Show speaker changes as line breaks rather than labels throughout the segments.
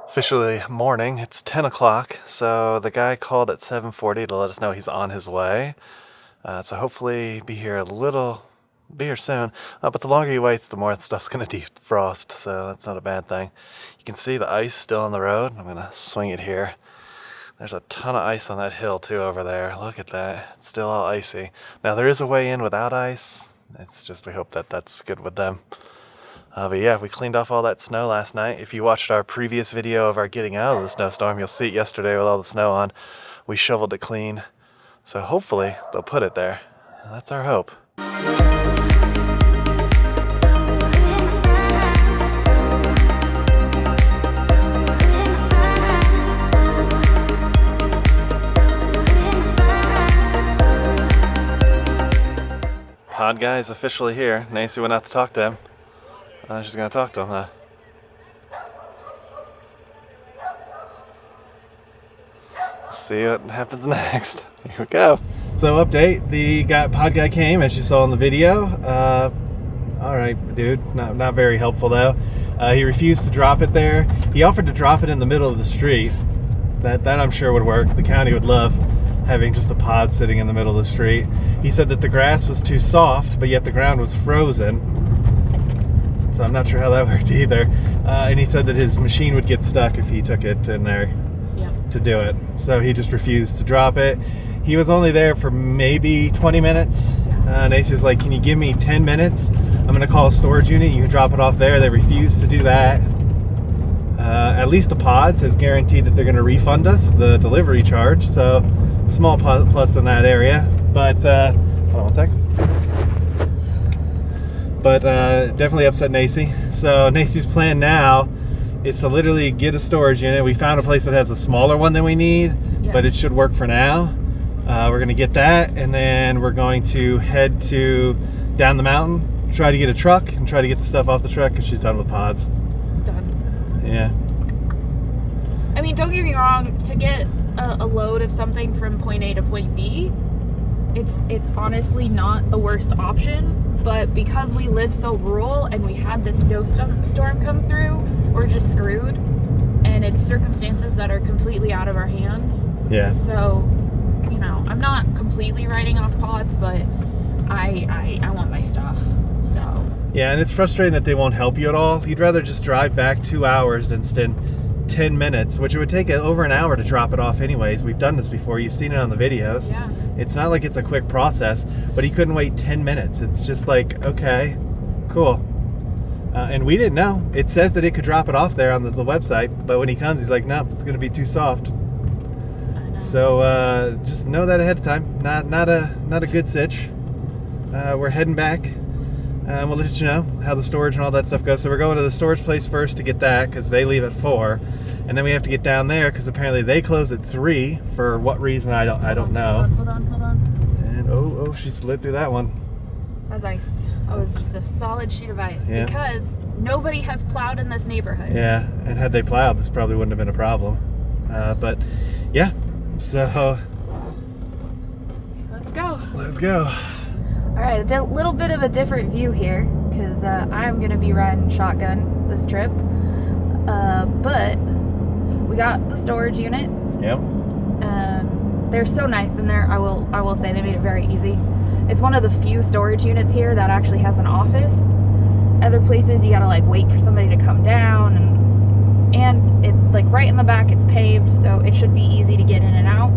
Officially morning. It's 10 o'clock, so the guy called at 7:40 to let us know he's on his way. So hopefully be here soon. But the longer he waits, the more the stuff's going to defrost, so that's not a bad thing. You can see the ice still on the road. I'm going to swing it here. There's a ton of ice on that hill too over there. Look at that. It's still all icy. Now there is a way in without ice. It's just we hope that that's good with them. But yeah, we cleaned off all that snow last night. If you watched our previous video of our getting out of the snowstorm, you'll see it yesterday with all the snow on. We shoveled it clean. So hopefully they'll put it there. That's our hope. Pod guy is officially here. Nancy went out to talk to him. She's gonna talk to him, huh? See what happens next. Here we go. So update, the pod guy came, as you saw in the video. Alright, dude, not very helpful though. He refused to drop it there. He offered to drop it in the middle of the street. That I'm sure would work. The county would love having just a pod sitting in the middle of the street. He said that the grass was too soft, but yet the ground was frozen. So I'm not sure how that worked either. And he said that his machine would get stuck if he took it in there to do it. So he just refused to drop it. He was only there for maybe 20 minutes. Nancy was like, can you give me 10 minutes? I'm going to call a storage unit. You can drop it off there. They refused to do that. At least the PODS has guaranteed that they're going to refund us the delivery charge. So small plus in that area. But, hold on one sec. But definitely upset Nancy. So Nancy's plan now is to literally get a storage unit. We found a place that has a smaller one than we need, but it should work for now. We're going to get that, and then we're going to head down the mountain, try to get a truck, and try to get the stuff off the truck because she's done with PODS.
Done.
Yeah.
I mean, don't get me wrong, to get a load of something from point A to point B, it's honestly not the worst option. But because we live so rural and we had this snowstorm come through, we're just screwed. And it's circumstances that are completely out of our hands.
Yeah.
So, I'm not completely writing off PODS, but I want my stuff. So.
Yeah, and it's frustrating that they won't help you at all. You'd rather just drive back 2 hours than spend 10 minutes, which it would take over an hour to drop it off anyways. We've done this before. You've seen it on the videos.
Yeah.
It's not like it's a quick process, but he couldn't wait 10 minutes. It's just like, okay, cool. And we didn't know. It says that it could drop it off there on the website, but when he comes, he's like, nope, it's going to be too soft. So just know that ahead of time. Not a good sitch. We're heading back. We'll let you know how the storage and all that stuff goes. So we're going to the storage place first to get that because they leave at 4, and then we have to get down there because apparently they close at 3 for what reason I don't know.
Hold on.
And oh, she slid through that one.
That was ice. That was just a solid sheet of ice because nobody has plowed in this neighborhood.
Yeah, and had they plowed, this probably wouldn't have been a problem. But yeah, so
let's go.
Let's go.
All right, it's a little bit of a different view here because I'm going to be riding shotgun this trip. But we got the storage unit.
Yep.
They're so nice in there. I will say they made it very easy. It's one of the few storage units here that actually has an office. Other places you got to wait for somebody to come down and it's right in the back. It's paved, so it should be easy to get in and out.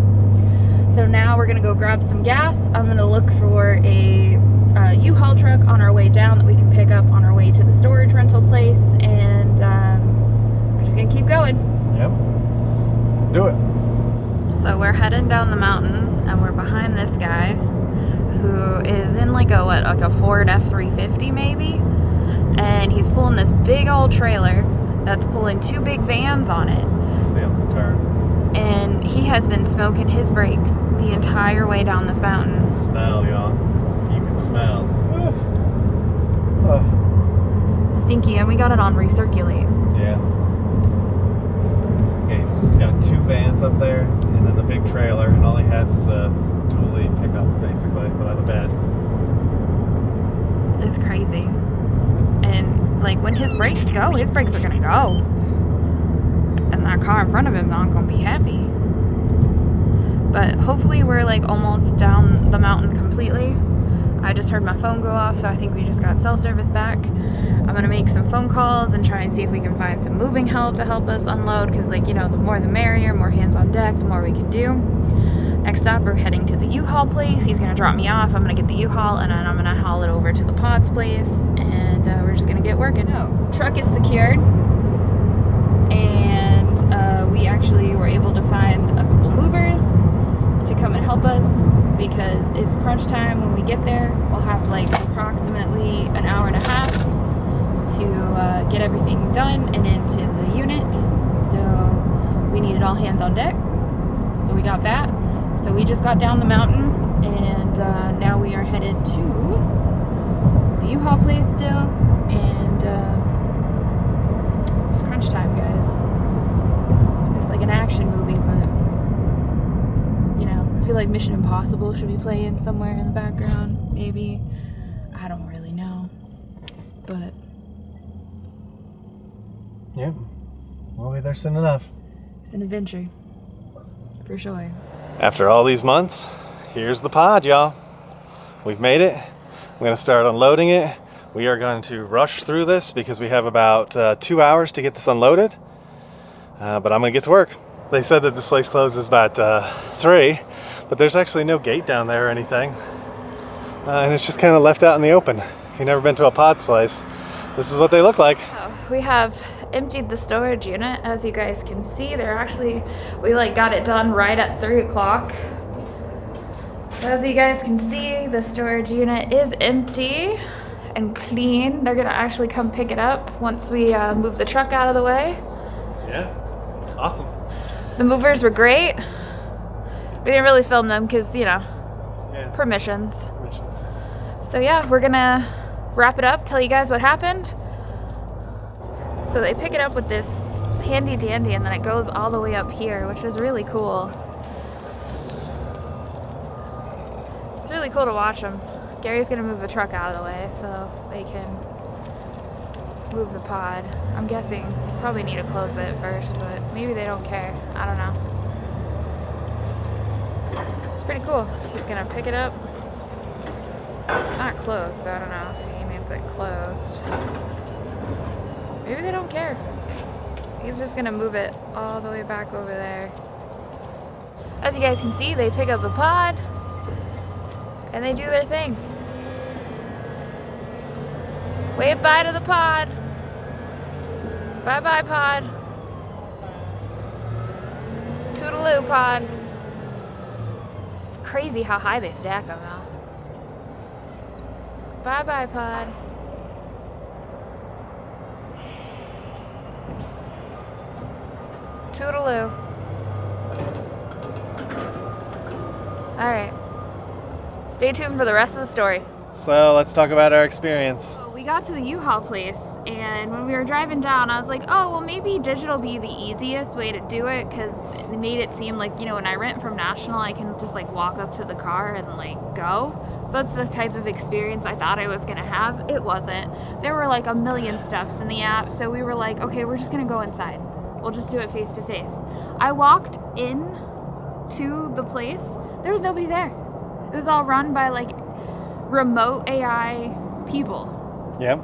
So now we're going to go grab some gas. I'm going to look for a U-Haul truck on our way down that we can pick up on our way to the storage rental place. And we're just going to keep going.
Yep. Let's do it.
So we're heading down the mountain, and we're behind this guy who is in a Ford F-350 maybe. And he's pulling this big old trailer that's pulling 2 big vans on it.
See on this turn.
And he has been smoking his brakes the entire way down this mountain.
Smell, y'all. If you could smell. Oh.
Stinky, and we got it on recirculate.
Yeah. Okay, he's got 2 vans up there, and then the big trailer, and all he has is a dually pickup, basically, without a bed.
It's crazy. And when his brakes go, his brakes are gonna go. And car in front of him not gonna be happy. But hopefully we're like almost down the mountain completely. I just heard my phone go off, so I think we just got cell service back. I'm gonna make some phone calls and try and see if we can find some moving help to help us unload, because like, you know, the more the merrier, more hands on deck, the more we can do. Next stop, we're heading to the U-Haul place. He's gonna drop me off. I'm gonna get the U-Haul and then I'm gonna haul it over to the PODS place, and we're just gonna get working. So, truck is secured, and we actually were able to find a couple movers to come and help us, because it's crunch time when we get there. We'll have like approximately an hour and a half to get everything done and into the unit. So we needed all hands on deck. So we 't that. So we just got down the mountain, and now we are headed to the U-Haul place still. And it's crunch time, guys. It's like an action movie, but you know, I feel like Mission Impossible should be playing somewhere in the background, maybe. I don't really know, but
yep, we'll be there soon enough.
It's an adventure, for sure.
After all these months, here's the pod, y'all. We've made it. I'm going to start unloading it. We are going to rush through this because we have about 2 hours to get this unloaded. But I'm going to get to work. They said that this place closes about 3, but there's actually no gate down there or anything. And it's just kind of left out in the open. If you've never been to a PODS place, this is what they look like.
We have emptied the storage unit. As you guys can see, we like got it done right at 3 o'clock. So as you guys can see, the storage unit is empty and clean. They're gonna actually come pick it up once we move the truck out of the way.
Yeah, awesome.
The movers were great. We didn't really film them because, you know, permissions. So yeah, we're gonna wrap it up, tell you guys what happened. So they pick it up with this handy dandy, and then it goes all the way up here, which is really cool. It's really cool to watch them. Gary's gonna move the truck out of the way so they can move the pod. I'm guessing probably need to close it first, but maybe they don't care. I don't know. It's pretty cool. He's gonna pick it up. It's not closed, so I don't know if he means it closed. Maybe they don't care. He's just gonna move it all the way back over there. As you guys can see, they pick up the pod and they do their thing. Wave bye to the pod. Bye bye pod. Toodaloo pod. It's crazy how high they stack them now. Bye bye pod. Toodaloo. Alright. Stay tuned for the rest of the story.
So let's talk about our experience.
So we got to the U-Haul place, and when we were driving down, I was like, oh, well, maybe digital be the easiest way to do it, because it made it seem like, you know, when I rent from National, I can just like walk up to the car and like go. So that's the type of experience I thought I was gonna have. It wasn't. There were like a million steps in the app, so we were like, okay, we're just gonna go inside. We'll just do it face to face. I walked in to the place. There was nobody there. It was all run by like remote AI people.
Yep.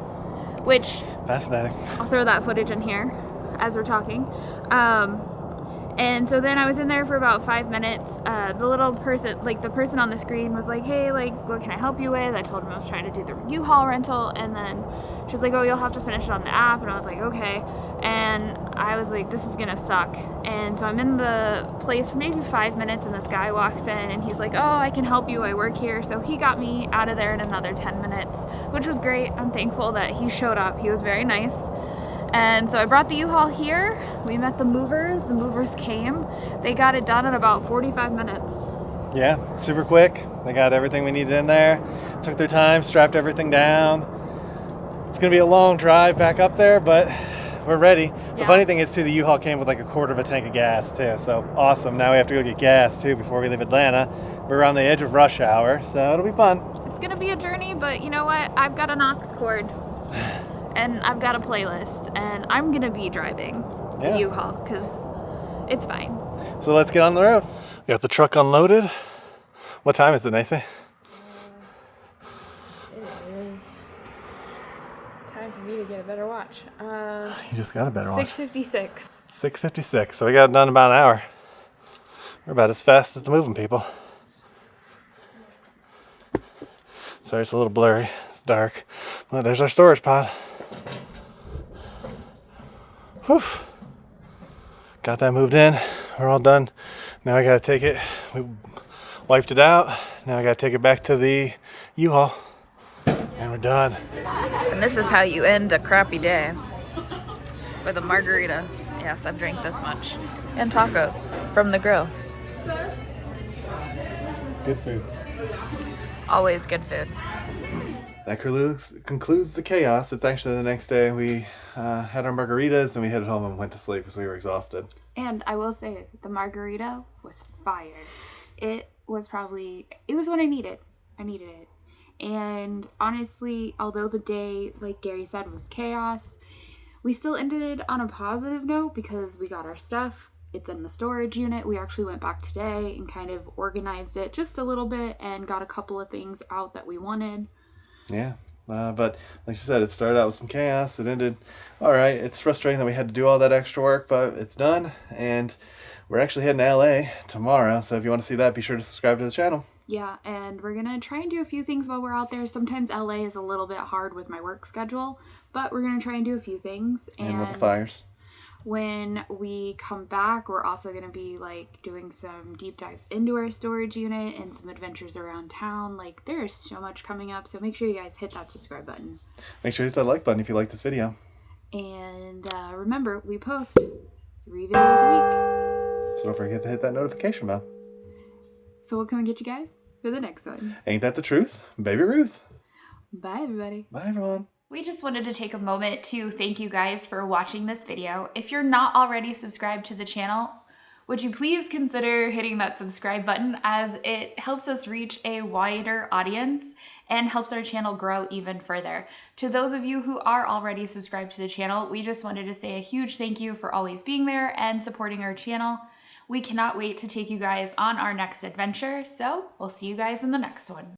Which,
fascinating.
I'll throw that footage in here as we're talking. And so then I was in there for about 5 minutes. The little person, like the person on the screen was like, hey, like, what can I help you with? I told him I was trying to do the U-Haul rental. And then she's like, oh, you'll have to finish it on the app. And I was like, okay. And I was like, this is gonna suck. And so I'm in the place for maybe 5 minutes, and this guy walks in and he's like, oh, I can help you, I work here. So he got me out of there in another 10 minutes, which was great. I'm thankful that he showed up. He was very nice. And so I brought the U-Haul here. We met the movers came. They got it done in about 45 minutes.
Yeah, super quick. They got everything we needed in there. Took their time, strapped everything down. It's gonna be a long drive back up there, but we're ready. Yeah. The funny thing is too, the U-Haul came with like a quarter of a tank of gas too, so awesome. Now we have to go get gas too before we leave Atlanta. We're on the edge of rush hour, so it'll be fun.
It's gonna be a journey, but you know what? I've got an aux cord and I've got a playlist, and I'm gonna be driving the U-Haul because It's fine.
So let's get on the road. We got the truck unloaded. What time is it, Nacy?
It is time for me to get a better watch.
You just got a better watch.
6:56.
6:56. So we got it done in about an hour. We're about as fast as the moving people. Sorry, it's a little blurry. It's dark. Well, there's our storage pod. Whew. Got that moved in. We're all done. Now I gotta take it. We wiped it out. Now I gotta take it back to the U-Haul. And we're done.
And this is how you end a crappy day. With a margarita. Yes, I've drank this much. And tacos from the grill.
Good food.
Always good food.
That concludes the chaos. It's actually the next day. We had our margaritas and we headed home and went to sleep because we were exhausted.
And I will say, the margarita was fire. It was what I needed. I needed it. And honestly, although the day, like Gary said, was chaos, we still ended on a positive note because we got our stuff. It's in the storage unit. We actually went back today and kind of organized it just a little bit and got a couple of things out that we wanted.
Yeah, but like you said, it started out with some chaos. It ended all right. It's frustrating that we had to do all that extra work, but it's done. And we're actually heading to LA tomorrow. So if you want to see that, be sure to subscribe to the channel.
Yeah, and we're going to try and do a few things while we're out there. Sometimes LA is a little bit hard with my work schedule, but we're going to try and do a few things.
And with the fires.
When we come back, we're also going to be like doing some deep dives into our storage unit and some adventures around town. Like, there is so much coming up, so make sure you guys hit that subscribe button.
Make sure you hit that like button if you like this video.
And remember, we post 3 videos a week.
So don't forget to hit that notification bell.
So what can we get you guys for the next one?
Ain't that the truth? Baby Ruth.
Bye, everybody.
Bye, everyone.
We just wanted to take a moment to thank you guys for watching this video. If you're not already subscribed to the channel, would you please consider hitting that subscribe button, as it helps us reach a wider audience and helps our channel grow even further. To those of you who are already subscribed to the channel, we just wanted to say a huge thank you for always being there and supporting our channel. We cannot wait to take you guys on our next adventure, so we'll see you guys in the next one.